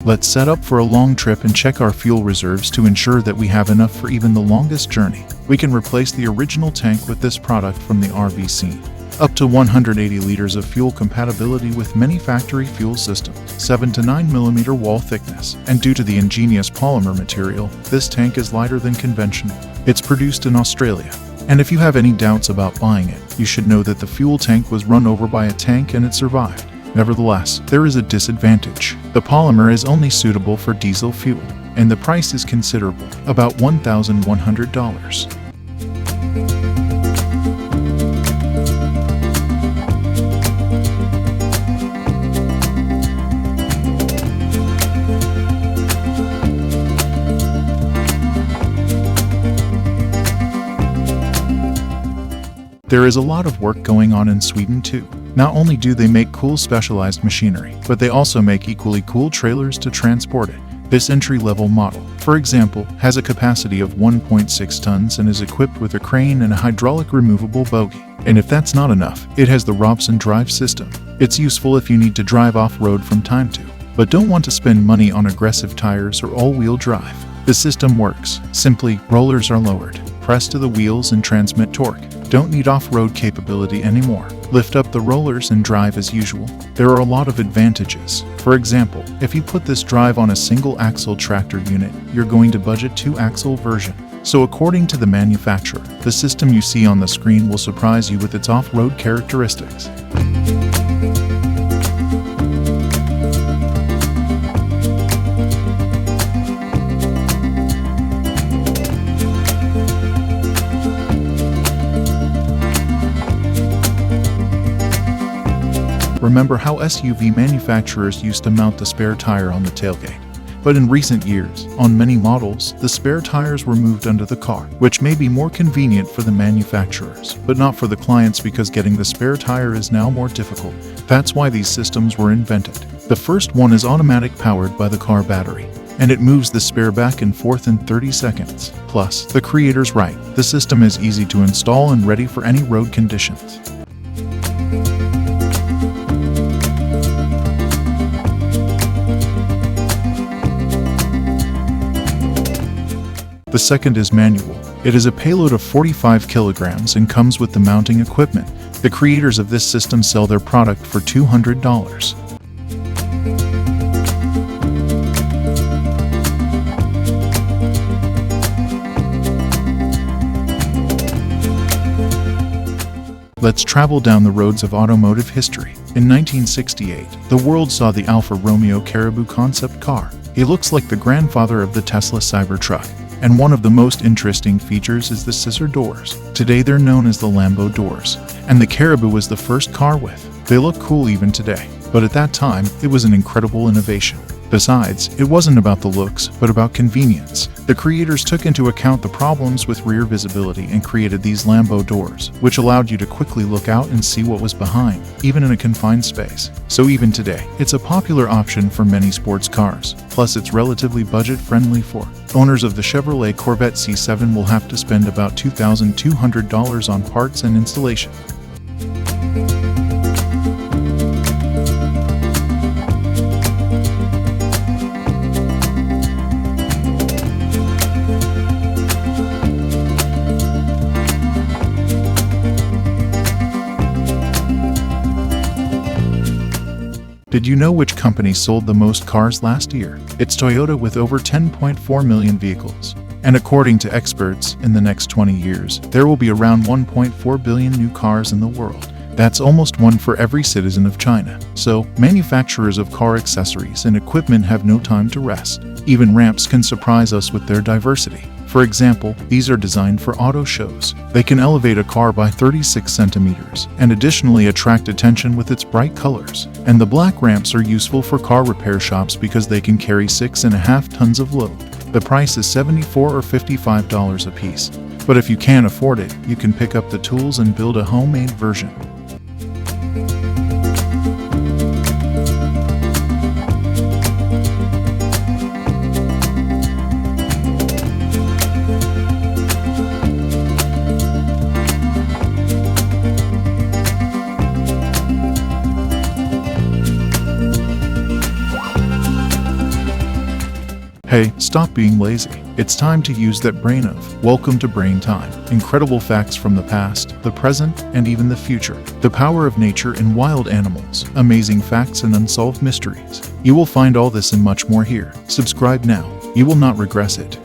Let's set up for a long trip and check our fuel reserves to ensure that we have enough for even the longest journey. We can replace the original tank with this product from the RBC. Up to 180 liters of fuel compatibility with many factory fuel systems, 7 to 9 mm wall thickness, and due to the ingenious polymer material, this tank is lighter than conventional. It's produced in Australia. And if you have any doubts about buying it, you should know that the fuel tank was run over by a tank and it survived. Nevertheless, there is a disadvantage. The polymer is only suitable for diesel fuel, and the price is considerable, about $1,100. There is a lot of work going on in Sweden too. Not only do they make cool specialized machinery, but they also make equally cool trailers to transport it. This entry-level model, for example, has a capacity of 1.6 tons and is equipped with a crane and a hydraulic removable bogie. And if that's not enough, it has the Robson drive system. It's useful if you need to drive off-road from time to, but don't want to spend money on aggressive tires or all-wheel drive. The system works. Simply, rollers are lowered, press to the wheels and transmit torque. Don't need off-road capability anymore. Lift up the rollers and drive as usual. There are a lot of advantages. For example, if you put this drive on a single-axle tractor unit, you're going to budget 2-axle version. So according to the manufacturer, the system you see on the screen will surprise you with its off-road characteristics. Remember how SUV manufacturers used to mount the spare tire on the tailgate? But in recent years, on many models, the spare tires were moved under the car, which may be more convenient for the manufacturers, but not for the clients because getting the spare tire is now more difficult. That's why these systems were invented. The first one is automatic, powered by the car battery, and it moves the spare back and forth in 30 seconds. Plus, the creator's right, the system is easy to install and ready for any road conditions. The second is manual. It is a payload of 45 kilograms and comes with the mounting equipment. The creators of this system sell their product for $200. Let's travel down the roads of automotive history. In 1968, the world saw the Alfa Romeo Caribou concept car. It looks like the grandfather of the Tesla Cybertruck. And one of the most interesting features is the scissor doors. Today they're known as the Lambo Doors, and the Caribou was the first car with. They look cool even today, but at that time, it was an incredible innovation. Besides, it wasn't about the looks, but about convenience. The creators took into account the problems with rear visibility and created these Lambo Doors, which allowed you to quickly look out and see what was behind, even in a confined space. So even today, it's a popular option for many sports cars. Plus, it's relatively budget-friendly for owners of the Chevrolet Corvette C7 will have to spend about $2,200 on parts and installation. Did you know which company sold the most cars last year? It's Toyota with over 10.4 million vehicles. And according to experts, in the next 20 years, there will be around 1.4 billion new cars in the world. That's almost one for every citizen of China. So, manufacturers of car accessories and equipment have no time to rest. Even ramps can surprise us with their diversity. For example, these are designed for auto shows. They can elevate a car by 36 centimeters and additionally attract attention with its bright colors. And the black ramps are useful for car repair shops because they can carry 6.5 tons of load. The price is $74 or $55 a piece. But if you can't afford it, you can pick up the tools and build a homemade version. Hey, stop being lazy. It's time to use that brain of. Welcome to Brain Time. Incredible facts from the past, the present, and even the future. The power of nature and wild animals. Amazing facts and unsolved mysteries. You will find all this and much more here. Subscribe now. You will not regret it.